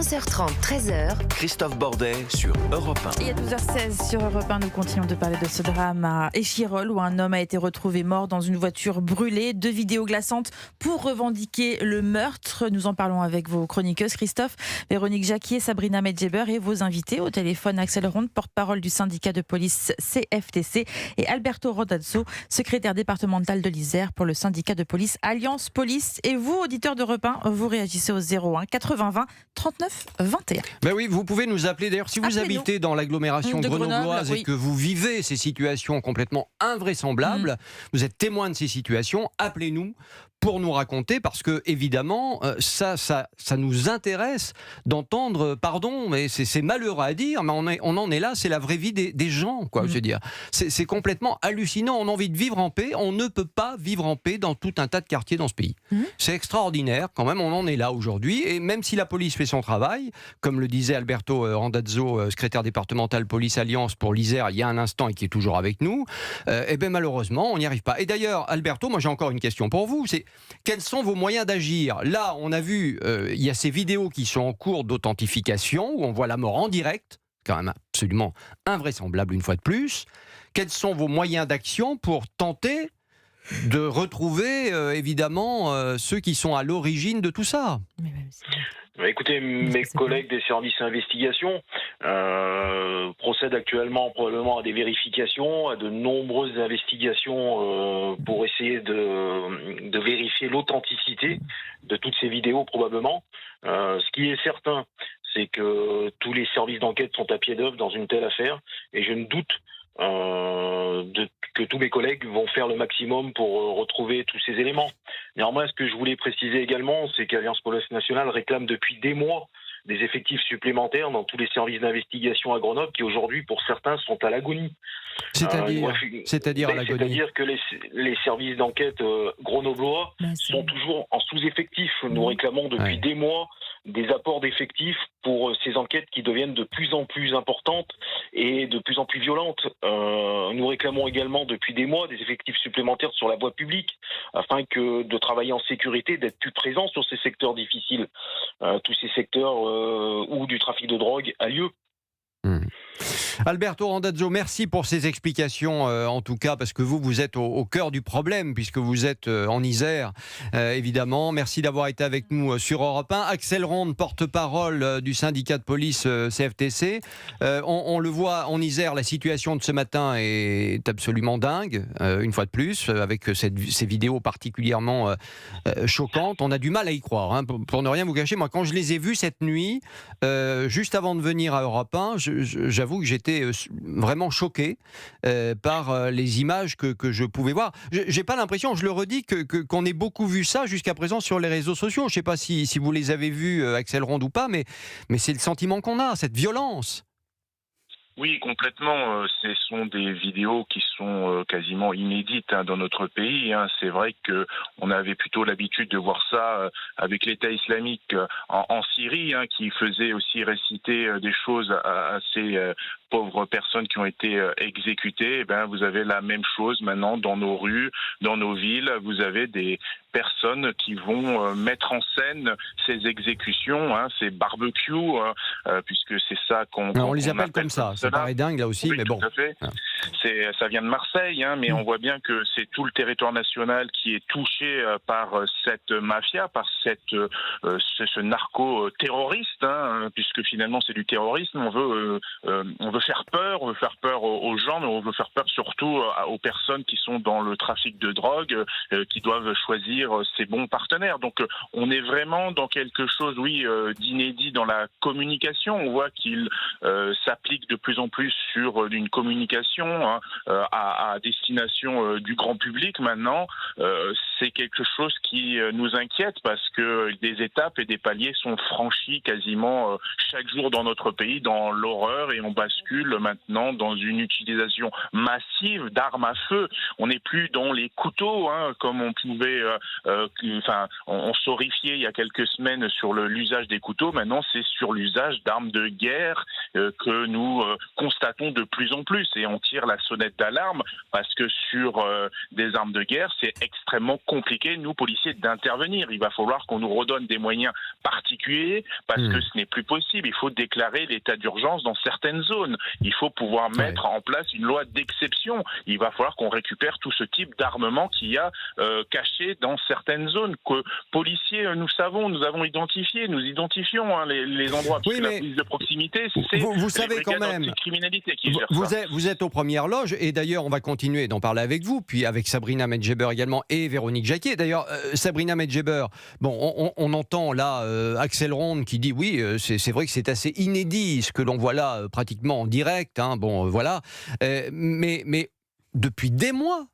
11h30, 13h. Christophe Bordet sur Europe 1. Et à 12h16 sur Europe 1, nous continuons de parler de ce drame à Échirolles où un homme a été retrouvé mort dans une voiture brûlée. 2 vidéos glaçantes pour revendiquer le meurtre. Nous en parlons avec vos chroniqueuses Christophe, Véronique Jacquier, Sabrina Medjeber et vos invités au téléphone Axel Ronde, porte-parole du syndicat de police CFTC, et Alberto Randazzo, secrétaire départemental de l'Isère pour le syndicat de police Alliance Police. Et vous, auditeurs d'Europe 1, vous réagissez au 01 80 20 39 21. Ben oui, vous pouvez nous appeler. D'ailleurs, si vous habitez dans l'agglomération de grenobloise Grenoble, et que vous vivez ces situations complètement invraisemblables, vous êtes témoin de ces situations, appelez-nous pour nous raconter, parce que évidemment, ça nous intéresse d'entendre, pardon, mais c'est malheureux à dire, mais on en est là, c'est la vraie vie des gens, quoi. Je veux dire, c'est complètement hallucinant. On a envie de vivre en paix, on ne peut pas vivre en paix dans tout un tas de quartiers dans ce pays. C'est extraordinaire, quand même, on en est là aujourd'hui, et même si la police fait son travail, comme le disait Alberto Randazzo, secrétaire départemental police Alliance pour l'Isère il y a un instant et qui est toujours avec nous, et bien malheureusement, on n'y arrive pas. Et d'ailleurs, Alberto, moi j'ai encore une question pour vous, c'est quels sont vos moyens d'agir ? Là, on a vu, il y a ces vidéos qui sont en cours d'authentification, où on voit la mort en direct, quand même absolument invraisemblable une fois de plus. Quels sont vos moyens d'action pour tenter de retrouver, évidemment, ceux qui sont à l'origine de tout ça ? Écoutez, mes collègues des services d'investigation procèdent actuellement probablement à des vérifications, à de nombreuses investigations pour essayer de vérifier l'authenticité de toutes ces vidéos probablement. Ce qui est certain, c'est que tous les services d'enquête sont à pied d'œuvre dans une telle affaire, et je ne doute que tous mes collègues vont faire le maximum pour retrouver tous ces éléments. Néanmoins, ce que je voulais préciser également, c'est qu'Alliance Police Nationale réclame depuis des mois des effectifs supplémentaires dans tous les services d'investigation à Grenoble qui aujourd'hui, pour certains, sont à l'agonie. C'est-à-dire à l'agonie. C'est-à-dire que les services d'enquête grenoblois sont toujours en sous-effectif. Nous réclamons depuis des mois des apports d'effectifs pour ces enquêtes qui deviennent de plus en plus importantes et de plus en plus violentes. Nous réclamons également depuis des mois des effectifs supplémentaires sur la voie publique afin que de travailler en sécurité, d'être plus présents sur ces secteurs difficiles, tous ces secteurs où du trafic de drogue a lieu. Alberto Randazzo, merci pour ces explications, en tout cas, parce que vous êtes au cœur du problème, puisque vous êtes en Isère, évidemment. Merci d'avoir été avec nous sur Europe 1. Axel Ronde, porte-parole du syndicat de police CFTC. On le voit en Isère, la situation de ce matin est absolument dingue, une fois de plus, avec ces vidéos particulièrement choquantes. On a du mal à y croire, hein, pour ne rien vous cacher. Moi, quand je les ai vues cette nuit, juste avant de venir à Europe 1, j'avoue que j'étais vraiment choqué par les images que je pouvais voir. J'ai pas l'impression, je le redis, qu'on ait beaucoup vu ça jusqu'à présent sur les réseaux sociaux. Je sais pas si vous les avez vus, Axel Ronde, ou pas, mais c'est le sentiment qu'on a, cette violence. Oui, complètement. Ce sont des vidéos qui sont quasiment inédites dans notre pays. C'est vrai qu'on avait plutôt l'habitude de voir ça avec l'État islamique en Syrie, qui faisait aussi réciter des choses à ces pauvres personnes qui ont été exécutées. Vous avez la même chose maintenant dans nos rues, dans nos villes. Vous avez des personnes qui vont mettre en scène ces exécutions, ces barbecues, puisque c'est ça qu'on les appelle comme ça. Ça paraît dingue là aussi, oui, mais bon. Tout à fait. Ça vient de Marseille, mais on voit bien que c'est tout le territoire national qui est touché par cette mafia, par ce narco-terroriste, puisque finalement c'est du terrorisme. On veut faire peur aux gens, mais on veut faire peur surtout aux personnes qui sont dans le trafic de drogue, qui doivent choisir ses bons partenaires. Donc on est vraiment dans quelque chose, d'inédit dans la communication. On voit qu'il s'applique de plus en plus sur une communication à destination du grand public maintenant. C'est quelque chose qui nous inquiète parce que des étapes et des paliers sont franchis quasiment chaque jour dans notre pays, dans l'horreur, et on bascule maintenant dans une utilisation massive d'armes à feu. On n'est plus dans les couteaux, comme on pouvait, on s'horrifiait il y a quelques semaines sur l'usage des couteaux. Maintenant, c'est sur l'usage d'armes de guerre que nous constatons de plus en plus. Et on tire la sonnette d'alarme parce que sur des armes de guerre, c'est extrêmement compliqué, nous, policiers, d'intervenir. Il va falloir qu'on nous redonne des moyens particuliers parce que ce n'est plus possible. Il faut déclarer l'état d'urgence dans certaines zones. Il faut pouvoir mettre en place une loi d'exception. Il va falloir qu'on récupère tout ce type d'armement qu'il y a caché dans certaines zones. Que policiers, nous avons identifié, nous identifions les endroits. Parce que la police de proximité, c'est vous savez quand même, criminalité qui gère ça. Vous êtes aux premières loges, et d'ailleurs, on va continuer d'en parler avec vous, puis avec Sabrina Medjeber également, et Véronique Jacquier. D'ailleurs, Sabrina Medjeber, bon, on entend là Axel Ronde qui dit oui, c'est vrai que c'est assez inédit ce que l'on voit là pratiquement en direct. Voilà. Mais depuis des mois,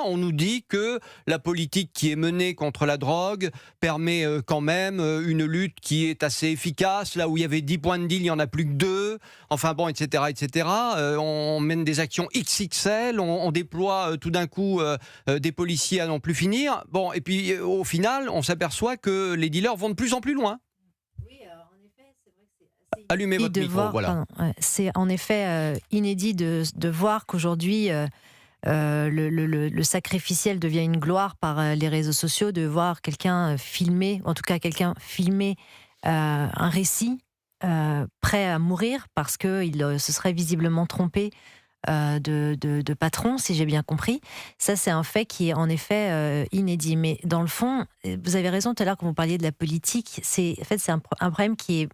on nous dit que la politique qui est menée contre la drogue permet quand même une lutte qui est assez efficace. Là où il y avait 10 points de deal, il n'y en a plus que 2. Enfin bon, etc. On mène des actions XXL, on déploie tout d'un coup des policiers à n'en plus finir. Bon, et puis au final, on s'aperçoit que les dealers vont de plus en plus loin. Allumez votre micro, voilà. C'est en effet inédit de voir qu'aujourd'hui le sacrificiel devient une gloire par les réseaux sociaux, de voir quelqu'un filmer, en tout cas quelqu'un filmer un récit prêt à mourir parce qu'il se serait visiblement trompé de patron, si j'ai bien compris. Ça, c'est un fait qui est en effet inédit. Mais dans le fond, vous avez raison tout à l'heure quand vous parliez de la politique, c'est un problème qui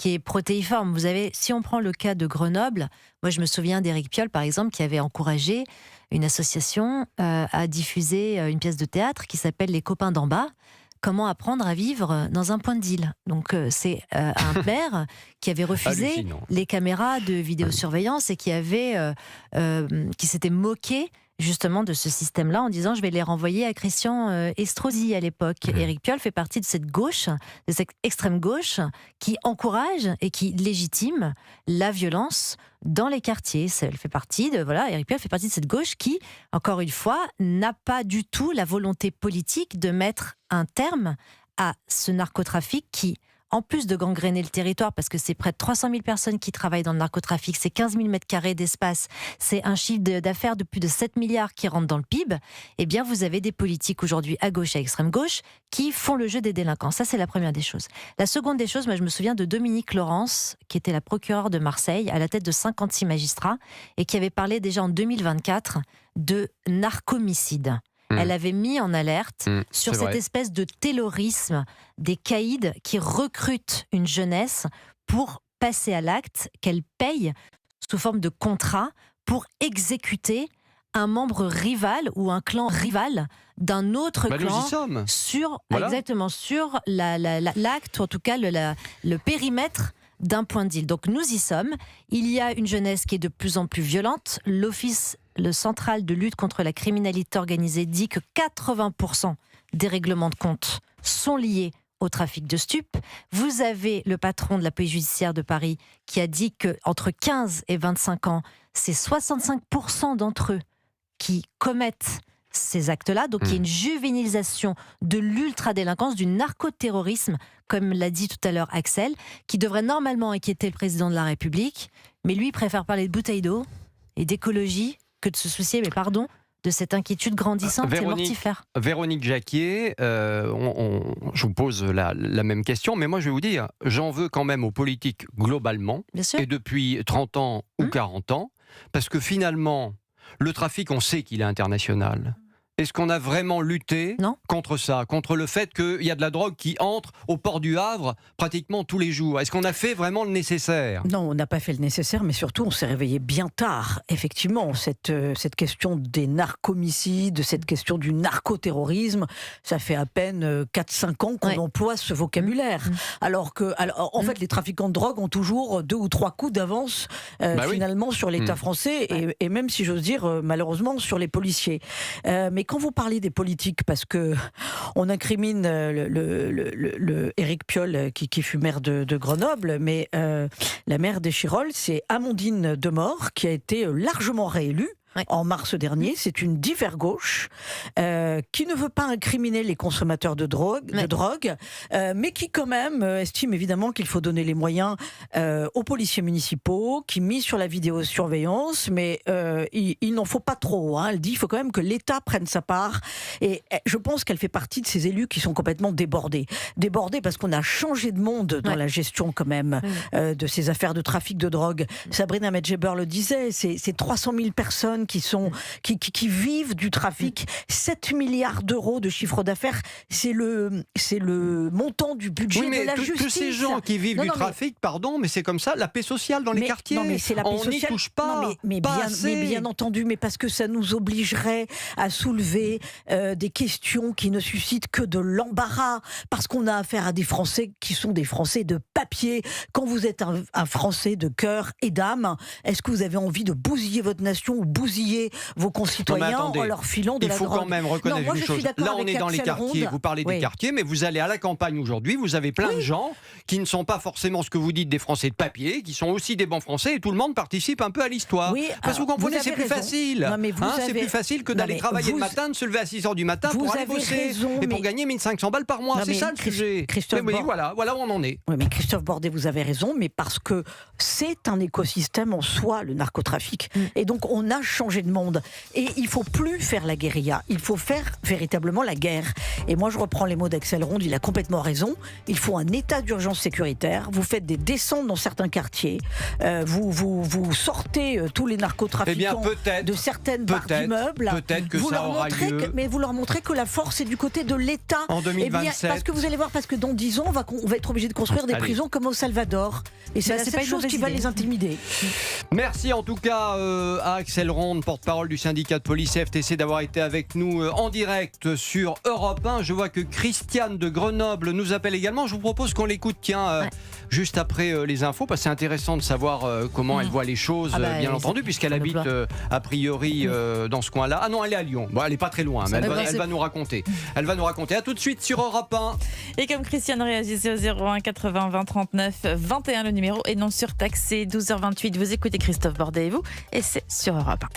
est protéiforme. Vous avez, si on prend le cas de Grenoble, moi je me souviens d'Éric Piolle par exemple qui avait encouragé une association à diffuser une pièce de théâtre qui s'appelle Les copains d'en bas. Comment apprendre à vivre dans un point de deal. Donc c'est un père qui avait refusé les caméras de vidéosurveillance et qui s'était moqué justement de ce système-là en disant je vais les renvoyer à Christian Estrosi à l'époque. Éric Piolle fait partie de cette gauche, de cette extrême gauche qui encourage et qui légitime la violence dans les quartiers. Elle fait partie Éric Piolle fait partie de cette gauche qui, encore une fois, n'a pas du tout la volonté politique de mettre un terme à ce narcotrafic qui, en plus de gangréner le territoire, parce que c'est près de 300 000 personnes qui travaillent dans le narcotrafic, c'est 15 000 mètres carrés d'espace, c'est un chiffre d'affaires de plus de 7 milliards qui rentre dans le PIB, eh bien vous avez des politiques aujourd'hui à gauche et à extrême gauche qui font le jeu des délinquants. Ça, c'est la première des choses. La seconde des choses, moi je me souviens de Dominique Laurence, qui était la procureure de Marseille, à la tête de 56 magistrats, et qui avait parlé déjà en 2024 de narcomicide. Elle avait mis en alerte sur cette espèce de terrorisme des caïds qui recrutent une jeunesse pour passer à l'acte, qu'elle paye sous forme de contrat pour exécuter un membre rival ou un clan rival d'un autre clan sur l'acte, ou en tout cas le périmètre d'un point de deal. Donc nous y sommes. Il y a une jeunesse qui est de plus en plus violente. L'Office central de lutte contre la criminalité organisée dit que 80% des règlements de compte sont liés au trafic de stupes. Vous avez le patron de la police judiciaire de Paris qui a dit qu'entre 15 et 25 ans, c'est 65% d'entre eux qui commettent ces actes-là. Donc il y a une juvénilisation de l'ultra-délinquance, du narcoterrorisme, comme l'a dit tout à l'heure Axel, qui devrait normalement inquiéter le président de la République, mais lui préfère parler de bouteilles d'eau et d'écologie que de se soucier, de cette inquiétude grandissante et mortifère. Véronique Jacquier, je vous pose la même question, mais moi je vais vous dire, j'en veux quand même aux politiques globalement, et depuis 30 ans ou 40 ans, parce que finalement, le trafic, on sait qu'il est international. Est-ce qu'on a vraiment lutté contre ça, contre le fait qu'il y a de la drogue qui entre au port du Havre pratiquement tous les jours? Est-ce qu'on a fait vraiment le nécessaire? Non, on n'a pas fait le nécessaire, mais surtout on s'est réveillé bien tard. Effectivement, cette question des narcomicides, cette question du narcoterrorisme, ça fait à peine 4-5 ans qu'on emploie ce vocabulaire. Alors en fait, les trafiquants de drogue ont toujours 2 ou 3 coups d'avance finalement sur l'État français et même, si j'ose dire, malheureusement, sur les policiers. Mais quand vous parlez des politiques, parce que on incrimine le Éric Piolle qui fut maire de Grenoble, mais la maire d'Échirolles, c'est Amandine Demort qui a été largement réélue en mars dernier. C'est une divers gauche qui ne veut pas incriminer les consommateurs de drogue, mais qui quand même estime évidemment qu'il faut donner les moyens aux policiers municipaux, qui mise sur la vidéosurveillance, mais il n'en faut pas trop. Elle dit qu'il faut quand même que l'État prenne sa part. Et je pense qu'elle fait partie de ces élus qui sont complètement débordés. Débordés parce qu'on a changé de monde dans la gestion quand même de ces affaires de trafic de drogue. Sabrina Medjeber le disait, c'est 300 000 personnes qui vivent du trafic. 7 milliards d'euros de chiffre d'affaires, c'est le montant du budget de la justice. Tous ces gens qui vivent du trafic, pardon, mais c'est comme ça, la paix sociale dans les quartiers. Non, mais c'est la paix sociale. On n'y touche pas. Mais bien entendu, mais parce que ça nous obligerait à soulever des questions qui ne suscitent que de l'embarras, parce qu'on a affaire à des Français qui sont des Français de papier. Quand vous êtes un Français de cœur et d'âme, est-ce que vous avez envie de bousiller votre nation ou bousiller vos concitoyens en leur filant de la drogue? Il faut quand même reconnaître une chose. Là, on est dans les quartiers. Vous parlez des quartiers, mais vous allez à la campagne aujourd'hui, vous avez plein de gens qui ne sont pas forcément ce que vous dites des Français de papier, qui sont aussi des bons Français, et tout le monde participe un peu à l'histoire. Parce que vous comprenez, c'est plus facile. C'est plus facile que d'aller travailler le matin, de se lever à 6h du matin pour aller bosser et pour gagner 1500 balles par mois. C'est ça le sujet. Mais voilà où on en est. Oui, mais Christophe Bordet, vous avez raison, mais parce que c'est un écosystème en soi, le narcotrafic. Et donc, on a changé de monde. Et il ne faut plus faire la guérilla. Il faut faire véritablement la guerre. Et moi, je reprends les mots d'Axel Ronde, il a complètement raison. Il faut un état d'urgence sécuritaire. Vous faites des descentes dans certains quartiers. Vous sortez tous les narcotrafiquants de certaines barres d'immeubles. Peut-être que ça aura lieu. Mais vous leur montrez que la force est du côté de l'État. En 2027. Parce que vous allez voir, parce que dans 10 ans, on va être obligé de construire des prisons comme au Salvador. Et c'est la seule chose qui va les intimider. Merci en tout cas à Axel Ronde, porte-parole du syndicat de police FTC, d'avoir été avec nous en direct sur Europe 1. Je vois que Christiane de Grenoble nous appelle également. Je vous propose qu'on l'écoute, juste après les infos, parce que c'est intéressant de savoir comment elle voit les choses, bien entendu, puisqu'elle habite a priori dans ce coin-là. Ah non, elle est à Lyon. Bon, elle n'est pas très loin, mais elle va nous raconter. Elle va nous raconter. À tout de suite sur Europe 1. Et comme Christiane, réagissez au 01 80 20 39 21, le numéro est non surtaxé. 12h28, vous écoutez Christophe Bordet et vous, et c'est sur Europe 1.